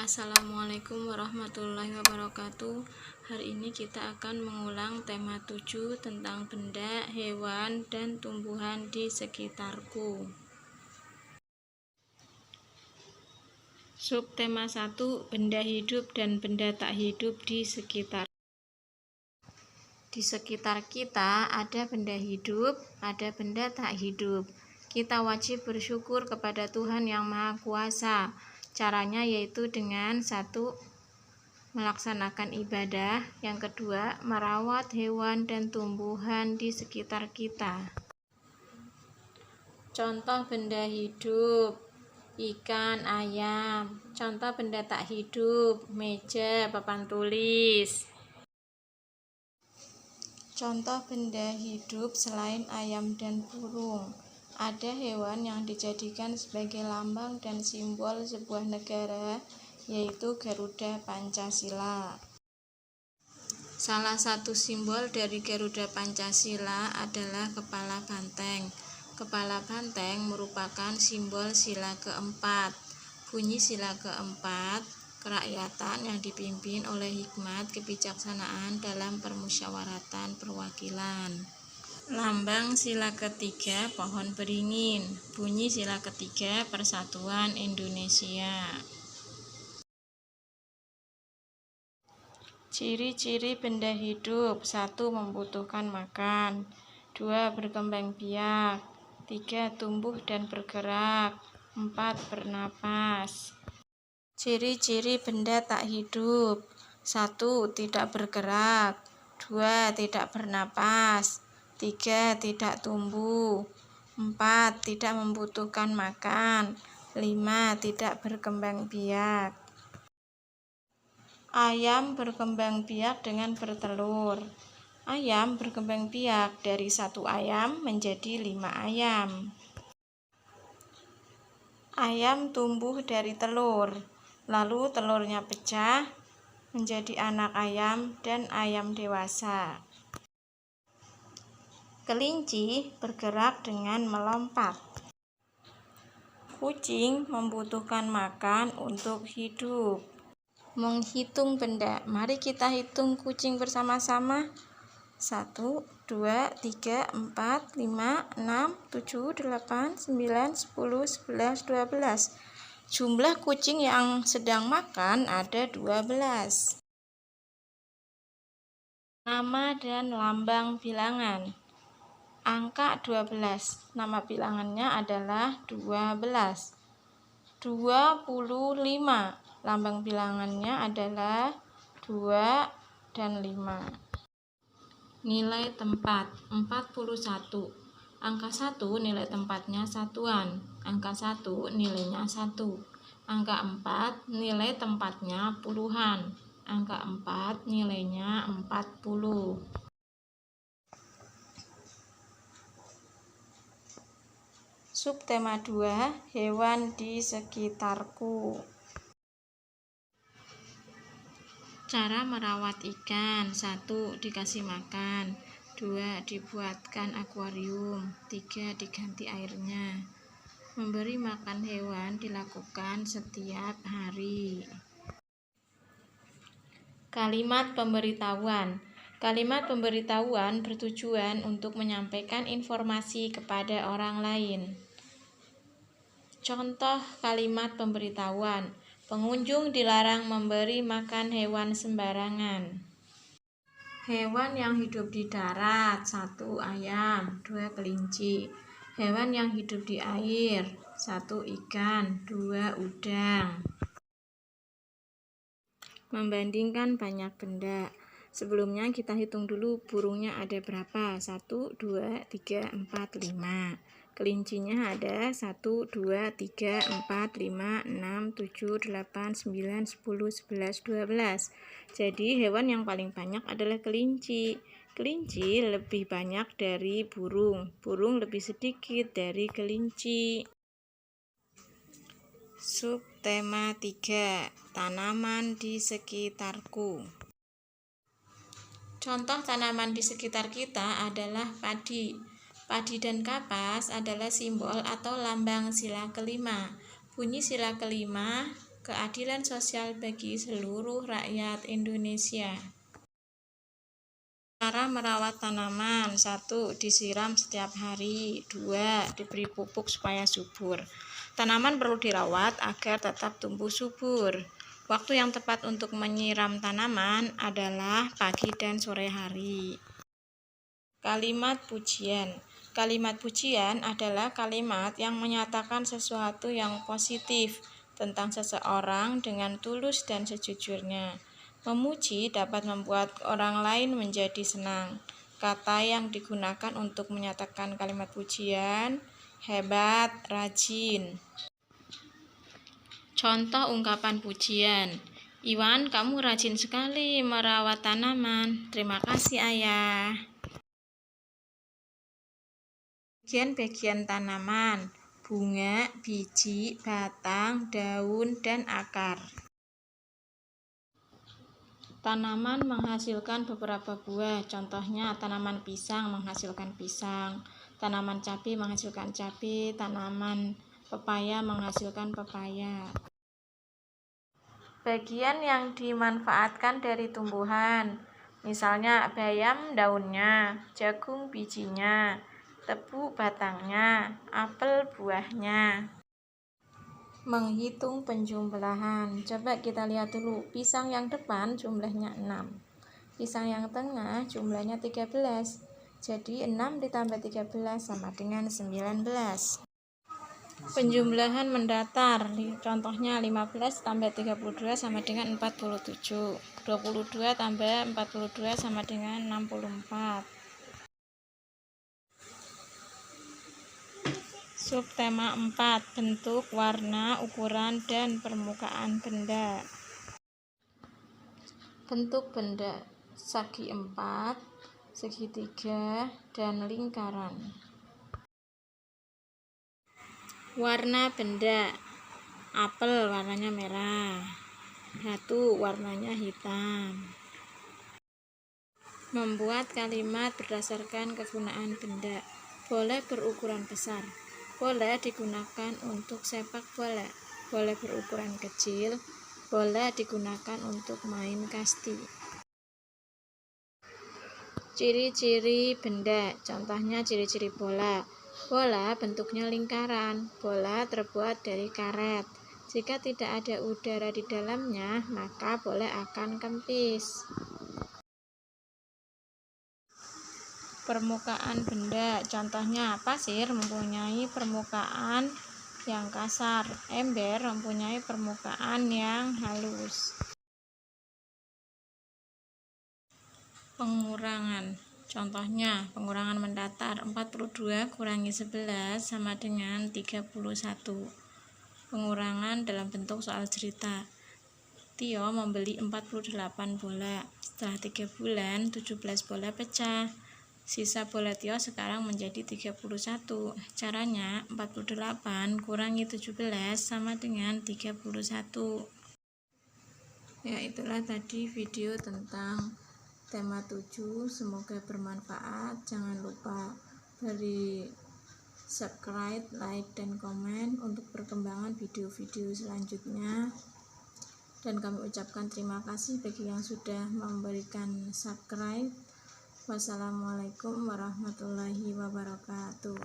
Assalamualaikum warahmatullahi wabarakatuh. Hari ini kita akan mengulang tema 7 tentang benda, hewan, dan tumbuhan di sekitarku. Subtema 1, benda hidup dan benda tak hidup di sekitar. Di sekitar kita ada benda hidup, ada benda tak hidup. Kita wajib bersyukur kepada Tuhan Yang Maha Kuasa. Caranya yaitu dengan 1. Melaksanakan ibadah, yang kedua merawat hewan dan tumbuhan di sekitar kita. Contoh benda hidup: ikan, ayam. Contoh benda tak hidup: meja, papan tulis. Contoh benda hidup selain ayam dan burung: ada hewan yang dijadikan sebagai lambang dan simbol sebuah negara, yaitu Garuda Pancasila. Salah satu simbol dari Garuda Pancasila adalah kepala banteng. Kepala banteng merupakan simbol sila keempat. Bunyi sila keempat: kerakyatan yang dipimpin oleh hikmat kebijaksanaan dalam permusyawaratan perwakilan. Lambang sila ketiga: pohon beringin. Bunyi sila ketiga: Persatuan Indonesia. Ciri-ciri benda hidup: 1. Membutuhkan makan. 2. Berkembang biak. 3. Tumbuh dan bergerak. 4. Bernapas. Ciri-ciri benda tak hidup: 1. Tidak bergerak. 2. Tidak bernapas. 3. Tidak tumbuh. 4. Tidak membutuhkan makan. 5. Tidak berkembang biak. Ayam berkembang biak dengan bertelur. Ayam berkembang biak dari 1 ayam menjadi 5 ayam. Ayam tumbuh dari telur, lalu telurnya pecah menjadi anak ayam dan ayam dewasa. Kelinci bergerak dengan melompat. Kucing membutuhkan makan untuk hidup. Menghitung benda: mari kita hitung kucing bersama-sama. 1, 2, 3, 4, 5, 6, 7, 8, 9, 10, 11, 12. Jumlah kucing yang sedang makan ada 12. Nama dan lambang bilangan: angka 12, nama bilangannya adalah 12. 25, lambang bilangannya adalah 2 dan 5. Nilai tempat: 41. Angka 1 nilai tempatnya satuan. Angka 1 nilainya 1. Angka 4 nilai tempatnya puluhan. Angka 4 nilainya 40. Subtema 2, hewan di sekitarku. Cara merawat ikan: 1. Dikasih makan. 2. Dibuatkan akuarium. 3. Diganti airnya. Memberi makan hewan dilakukan setiap hari. Kalimat pemberitahuan: kalimat pemberitahuan bertujuan untuk menyampaikan informasi kepada orang lain. Contoh kalimat pemberitahuan: pengunjung dilarang memberi makan hewan sembarangan. Hewan yang hidup di darat: 1. Ayam. 2. Kelinci. Hewan yang hidup di air: 1. Ikan. 2. Udang. Membandingkan banyak benda. Sebelumnya kita hitung dulu burungnya ada berapa. 1, 2, 3, 4, 5. Kelincinya ada 1, 2, 3, 4, 5, 6, 7, 8, 9, 10, 11, 12. Jadi hewan yang paling banyak adalah kelinci. Kelinci lebih banyak dari burung. Burung lebih sedikit dari kelinci. Subtema 3, tanaman di sekitarku. Contoh tanaman di sekitar kita adalah padi. Padi dan kapas adalah simbol atau lambang sila kelima. Bunyi sila kelima: keadilan sosial bagi seluruh rakyat Indonesia. Cara merawat tanaman: 1. Disiram setiap hari. 2. Diberi pupuk supaya subur. Tanaman perlu dirawat agar tetap tumbuh subur. Waktu yang tepat untuk menyiram tanaman adalah pagi dan sore hari. Kalimat pujian. Kalimat pujian adalah kalimat yang menyatakan sesuatu yang positif tentang seseorang dengan tulus dan sejujurnya. Memuji dapat membuat orang lain menjadi senang. Kata yang digunakan untuk menyatakan kalimat pujian: hebat, rajin. Contoh ungkapan pujian: Iwan, kamu rajin sekali merawat tanaman. Terima kasih, Ayah. Bagian-bagian tanaman: bunga, biji, batang, daun, dan akar. Tanaman menghasilkan beberapa buah, contohnya tanaman pisang menghasilkan pisang, tanaman cabai menghasilkan cabai, tanaman pepaya menghasilkan pepaya. Bagian yang dimanfaatkan dari tumbuhan, misalnya bayam daunnya, jagung bijinya, tebu batangnya, apel buahnya. Menghitung penjumlahan. Coba kita lihat dulu. Pisang yang depan jumlahnya 6. Pisang yang tengah jumlahnya 13. Jadi 6 ditambah 13 sama dengan 19. Penjumlahan mendatar. Contohnya 15 tambah 32 sama dengan 47. 22 tambah 42 sama dengan 64. Subtema 4. Bentuk, warna, ukuran, dan permukaan benda. Bentuk benda: segi 4, segitiga, dan lingkaran. Warna benda: apel warnanya merah, batu warnanya hitam. Membuat kalimat berdasarkan kegunaan benda. Boleh berukuran besar. Boleh digunakan untuk sepak bola. Boleh berukuran kecil. Boleh digunakan untuk main kasti. Ciri-ciri benda. Contohnya ciri-ciri bola. Bola bentuknya lingkaran. Bola terbuat dari karet. Jika tidak ada udara di dalamnya, maka bola akan kempis. Permukaan benda. Contohnya pasir mempunyai permukaan yang kasar. Ember mempunyai permukaan yang halus. Pengurangan. Contohnya pengurangan mendatar: 42 kurangi 11 sama dengan 31. Pengurangan dalam bentuk soal cerita. Tio membeli 48 bola. Setelah 3 bulan 17 bola pecah. Sisa bola Tio sekarang menjadi 31. Caranya 48 kurangi 17 sama dengan 31. Ya, itulah tadi video tentang tema 7. Semoga bermanfaat. Jangan lupa beri subscribe, like, dan komen untuk perkembangan video-video selanjutnya. Dan kami ucapkan terima kasih bagi yang sudah memberikan subscribe. Wassalamualaikum warahmatullahi wabarakatuh.